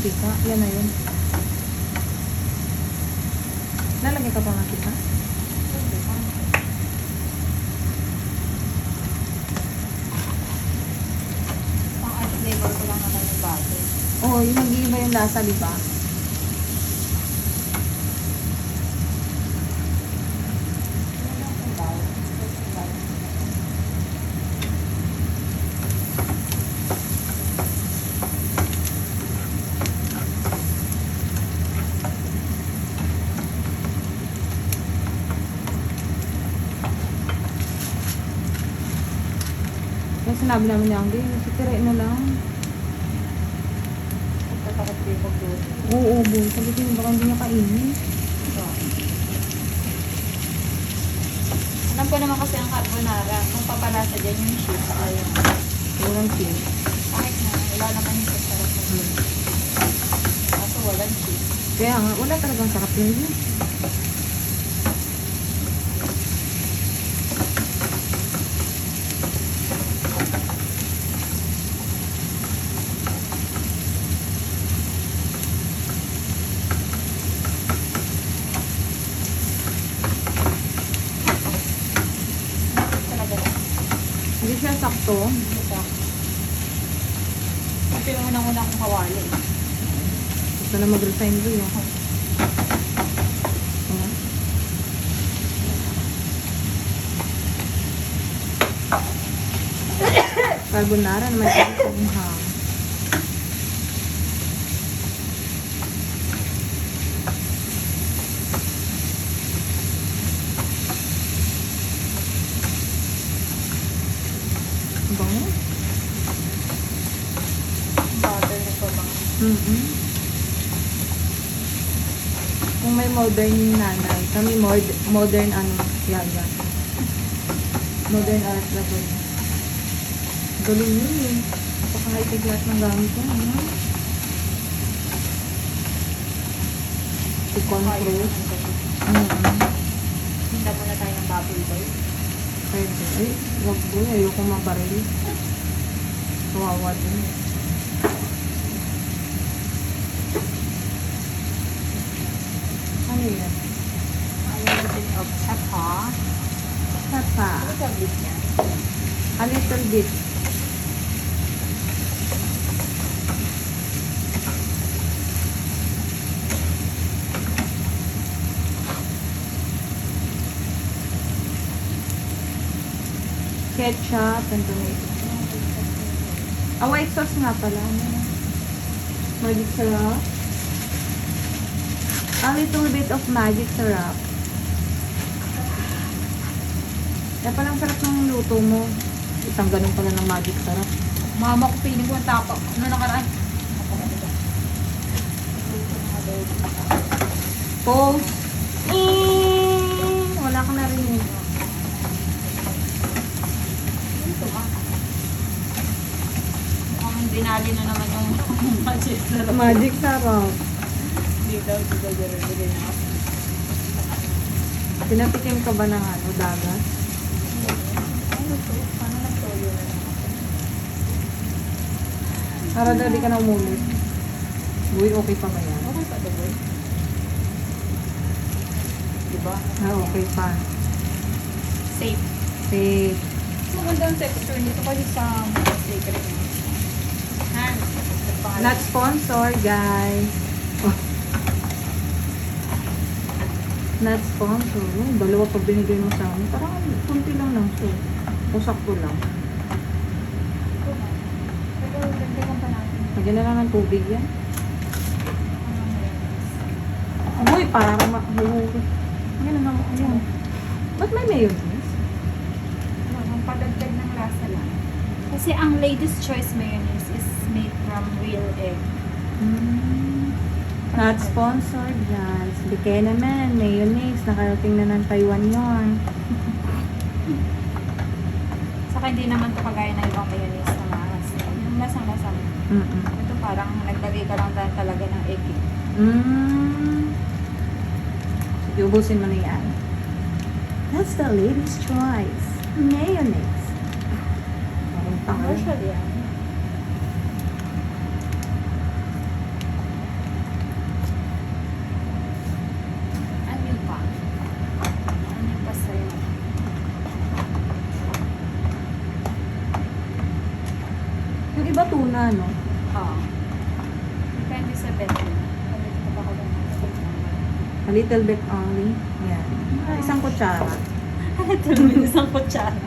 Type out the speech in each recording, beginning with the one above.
mantika. Yan na yun. Lalagay ka pa mantika? Pang flavor ko lang naman yung bago. Oo, yung nag-iiba yung lasa, di ba? Yung sinabi namin niya, hindi, sitirain na lang. Nagtatakot ko yung pagluto. Oo, bo. Sabi ko yung baka hindi niya kainin. Alam ko naman kasi ang carbonara, kung papalasa dyan yung cheese, ayun. Walang cheese. Kahit na, wala naman yung sarap ng cheese. Kaso walang cheese. Kaya nga, wala talagang sarap yun. Talaga na. Hindi siya sakto. Ito. Ito yung unang-unang kong kawali. Gusto na mag-resign ko yun. Carbonara naman siya kung hang. Bango? Butter na po bang. Kung may modern nanay, kami modern ano, yan. Modern art na po. Galing yun eh. Napaka-high-tech lahat ng gamit yan. Ano? Icon fruit. Hinda muna tayo ng bubble boy. Pwede. Ay, wag po. Ayoko mabaril. Kawawa din. Ano yan? A little bit of pepper. Papa. Ano ka bit niya? A little bit. Ketchup and tomato. White sauce nga pala. Magic syrup. A little bit of magic syrup. Kaya palang sarap ng luto mo. Isang ganun pala ng magic syrup. Mama ko piling ko ang tapak. Ano nakaraan? Pause. Wala ka na rin. Ito ka. Mukhang dinali na naman yung magic na Magic syrup. Hindi daw, bigay na ako. Pinatikim ka ba ng ano, dagat? Ano to? Paano nagtoyo na naman ako? Para daw di ka na umulit. Uy, okay pa ba yan? Okay pa diba? Diba? Ah, okay pa. Safe. Safe. Maganda ang texture nito kasi sa secret niya. Han. Not sponsored, guys. Not sponsored. Dalawa pa binigay mo sa amin. Parang kunti lang lang siya. O sakto lang. Pero dagdagan pa natin. Lagyan na lang ng tubig yan. Uy, parang mahuhuli. Ayan na naman. Ayan. Ba't may mayonnaise? Ang padagdag ng lasa lang. Kasi ang latest choice mayonnaise is made from real egg. Not sponsored, guys. Bigay naman. Mayonnaise. Nakarating na ng Taiwan yun. Saka hindi naman ito kagaya ng ibang mayonnaise na maas. Yung lasang-lasa mo. Ito parang naglagay ka lang talaga ng egg. Sige, ubusin mo na yan. That's the lady's choice. Mayonnaise. Parang tanga. Commercial yan. na, no? Oo. Depende sa bed yun. Pwede ko pa ko lang. A little bit only. Yan. Isang kutsara. Ito naman isang kutsara.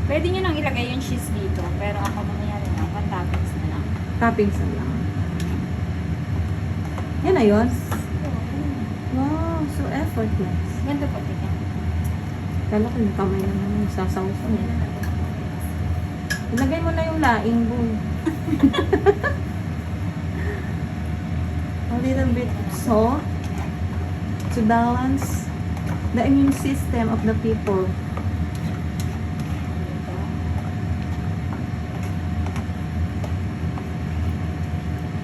Pwede nyo nang ilagay yung cheese dito. Pero ako nangyayari na, pan-toppings na lang. Toppings na lang. Yan na yun. Wow, so effortless. Ganda po, tingnan. Kala ko yung kamay na naman, sasawsaw. Hindi na natin. Ilagay mo na yung laing, boy. A little bit salt to balance the immune system of the people.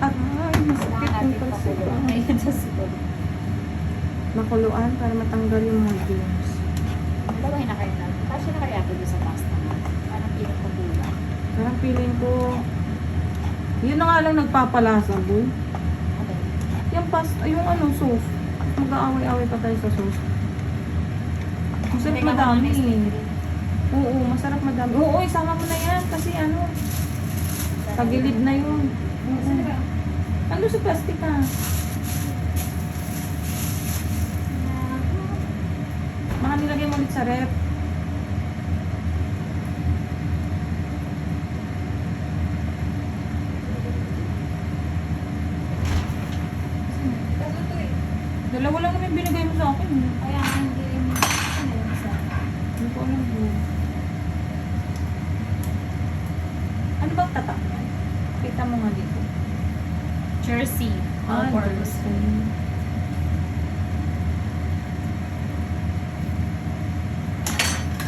Aray, masakit Kailangan yung natin pakuluan. kalsika. Ayun, just po. Makuluan para matanggal yung mga germs. Dalawin na kayo na. Kasi na kaya ito sa pasta. Parang pilit ko bulang. Parang feeling ko, yun na nga lang nagpapalasa, boy. Okay. Yung pasta, yung ano, sauce. Mag-aaway-aaway pa tayo sa sauce. Masarap Teka, madami. ano, next Oo, masarap madami. Oo, isama mo na yan. Kasi ano, tagilid na yun. Oo. Ano sa plastic ka? Baka nilagay mo ulit sa rep. Dalawa lang naman binigay mo sa akin. Kaya hindi ano yung isa. Hindi ko alam po. Ano bang tatak yan? Kita mo nga dito. Jersey. All-purpose. Jersey.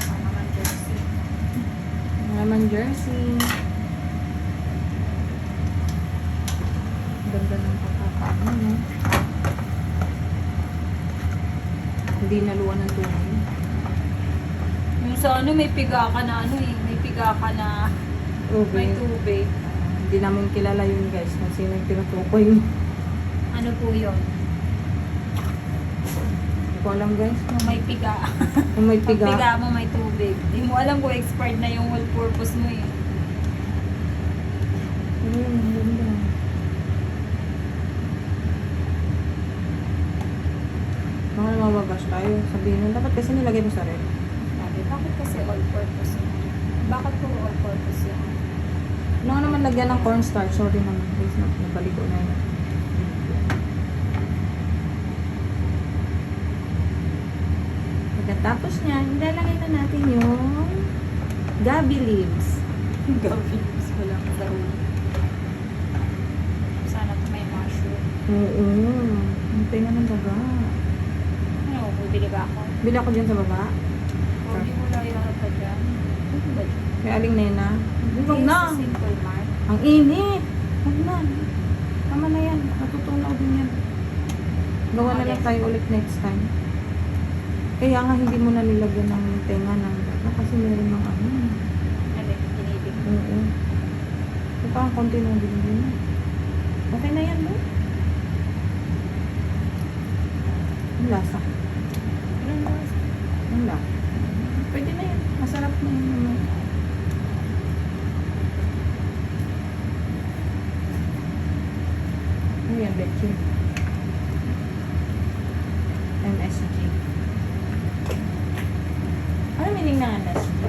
Naman jersey. Naman jersey. Ganda ng pagkakaano, no? Hindi naluwan ng tunay. Yung sa ano, may piga ka na ano eh. May piga ka na may tubig. Hindi namin kilala yun, guys. Kung sino yung tinutukoy mo. Ano po yun? Hindi ko alam, guys. Yung may piga. Kung may Pag piga. piga mo, may tubig. Di mo alam kung expired na yung whole purpose mo eh. Ayun, ang ganda. Baka mababash tayo. Sabihin nun, dapat kasi nilagay mo sa rep. Sabi, bakit kasi all purpose yun? Bakit po all purpose yun? Ano nga naman lagyan ng cornstarch? Sorry naman, guys. Nabalik ko na yun. Pagkatapos niya, ilalagay na natin yung gabi leaves. Gawin. Walang darulo. Sana ito may mushroom. Oo. Ang tinga ng daga. Ano, bibili ba ako? Bili ako dyan sa baba. O, di mo lang yung pa dyan. Ano ba dyan? Kay Aling Nena. Huwag Hindi, na. sa Simple Mart. Ang init. Huwag na. Tama na yan. Natutunaw din yan. Gawa na lang tayo ulit next time. Kaya nga hindi mo na nilagyan ng tenga ng daga kasi meron ng ano. Ano, inibig. Oo. Ito pa ang konti ng binigyan mo. Okay na yan, no? Ang lasa. Ang lasa. Pwede na yan. Masarap na yun naman. Ano yan, Betchy? MSG. Ano meaning ng MSG?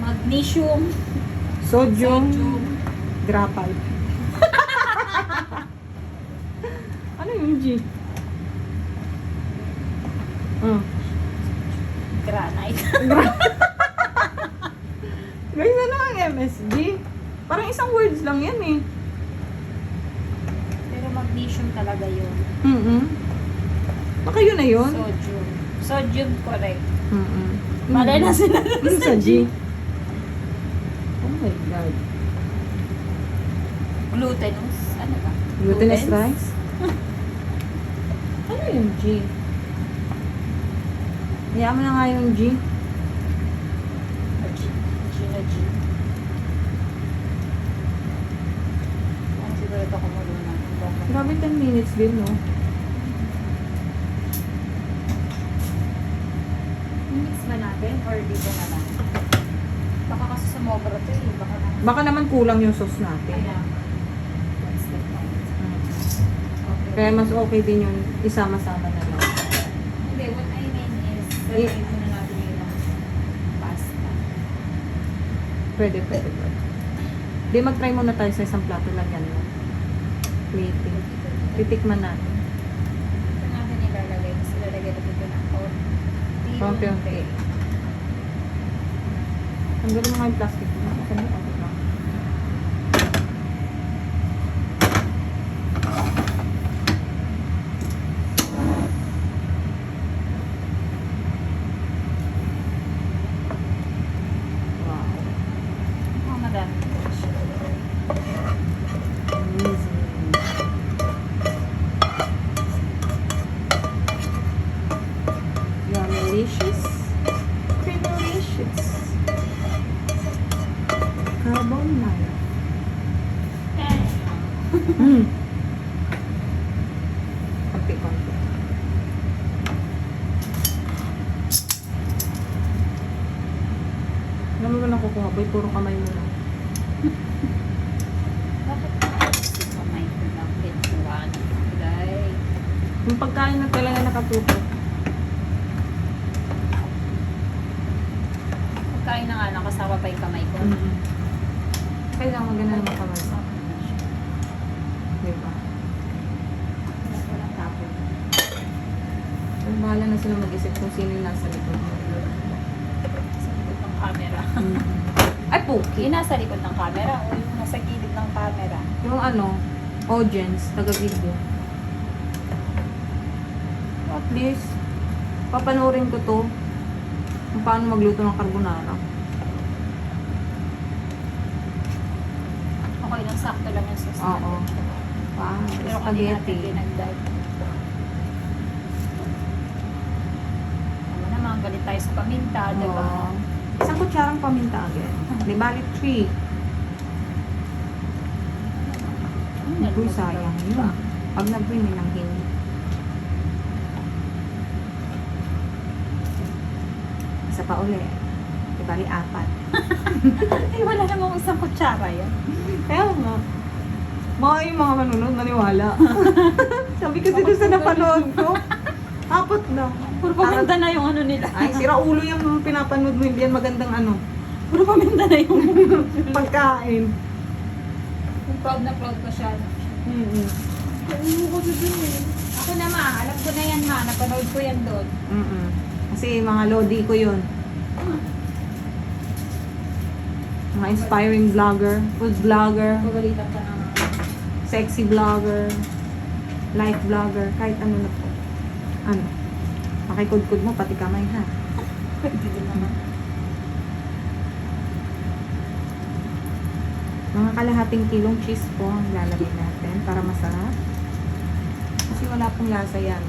Magnesium. Sodium. Sodium. Graphite. Ano yung G? Granite. Guys, ano ang MSG? Parang isang words lang yan eh. Pero magnesium talaga yun. Baka yun na yun? Sodium. Sodium, correct. Malay na sila sa G. Oh my God. Glutinous. Ano ba? Glutinous Glutens? rice? Ano yung G? Hayaan mo na nga yung G. G. G na G. Ano siguro ito kumulo na. Grabe 10 minutes din, no? Mix ba natin or dito na lang? Baka kasi sumobra to eh. Baka na. Baka naman kulang yung sauce natin. Kaya. That's the point. Okay. Kaya mas okay din yung isama-sama na lang. Hindi, what I mean is, separate muna natin yung ilang pasta. Pwede. Di mag-try muna tayo sa isang plato lang yan. No? Plating. Titikman natin. Ito natin ilalagay. Kasi ilalagay natin ito ng Konti-unti. Ang galing mo nga yung plastic mo. Saan yung konti lang? Wow. Oh, madami. Amazing. Yummy-licious. Creamy-licious. Carbonara. Konti-konti. Alam mo ba nakukuha, boy? Puro kamay mo lang. Bakit gusto kamay ko lang pintuan? Day. Yung pagkain na talaga nakatutok. Pagkain na nga lang, kasama pa yung kamay ko. Kailangan maganda naman kamay mo. Diba? Walang tapon. So, bahala na sila mag-isip kung sino yung nasa likod mo. Sa likod ng camera. Ay, Pookie. Yung nasa likod ng camera o yung nasa gilid ng camera? Yung ano, audience, taga-video. At least, papanoorin ko to kung paano magluto ng carbonara. Okay lang, sakto lang yung sauce Oo. natin. Wow, Pero kanina natin spaghetti. dinagdag. Ano naman, galit tayo sa paminta, diba? Oo. Isang kutsarang paminta agad. Di bali 3. Uy, sayang yun. Pag nag-bring nilang hindi. Isa pa uli. Di bali 4. Ay, wala namang isang kutsara yan. Kaya nga. Baka yung mga manunod maniwala. Sabi kasi doon sa napanood ko, 4 na. Puro paminta na yung ano nila. Ay, sira ulo yung pinapanood mo, hindi yan magandang ano. Puro paminta na yung Pagkain. Kung proud na proud ko siya. Mm-mm. Ako na ma, alam ko na yan ma, napanood ko yan doon. Mm-mm. Kasi mga lodi ko yun. Mga inspiring vlogger, food vlogger, Pagalitan ka ng sexy vlogger, life vlogger, kahit ano na po. Ano? Makikudkud mo, pati kamay ha. pwede din naman. Mga kalahating kilong cheese po ang lalagay natin para masarap. Kasi wala pong lasa yan.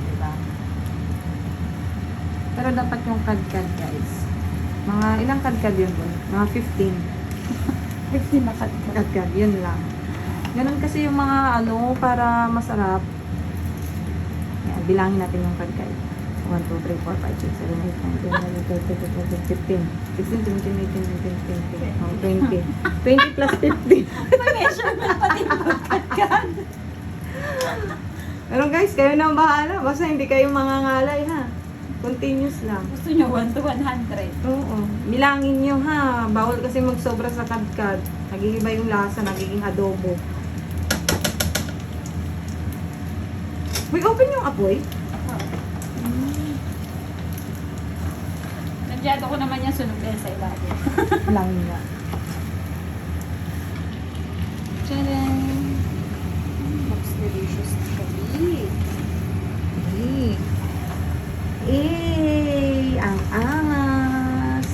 Diba? Pero dapat yung kadkad guys. Mga ilang kadkad yun po? Mga 15. 15 na cut. Kadkad, yun lang. Ganun kasi yung mga ano, para masarap. Yan, bilangin natin yung kadkad. 1, 2, 3, 4, 5, 6, 7, 8, 9, 10, 11, 12, 13, 14, 15, 16, 17, 18, 19, 20. 20 plus 50. Measurement pati pagkatkan. Pero guys, kayo na ang bahala. Basta hindi kayo mangangalay ha. Continuous lang. Gusto nyo 1 to 100. Oo. Bilangin nyo ha. Bawal kasi magsobra sa kadkad. Nag-iiba yung lasa, nagiging adobo. Uy, open yung apoy. Nandiyan ko naman yan sunog din sa ilalim. Lang nga. Tadaan! Looks delicious to eat. Ang angas.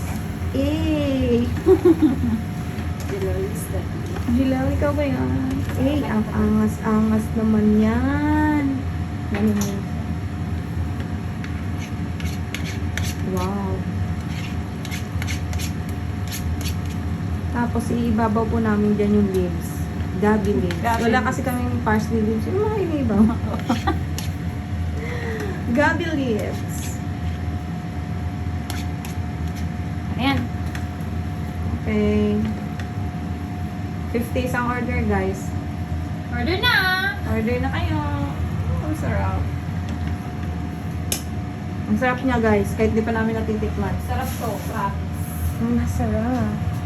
Delicious to eat. Dilaw, ikaw ba yan? Ang angas-angas naman yan. Ganun. Wow. Tapos iibabaw po namin dyan yung leaves. Gabi leaves. Gabi Wala leaves. kasi kaming parsley leaves. Yung mga inibaw. Gabi leaves. Ano yan? Okay. 50 isang order, guys. Order na! Order na kayo. Ang sarap. Ang sarap niya, guys. Kahit di pa namin natitikman. Sarap to, promise. Ang masarap.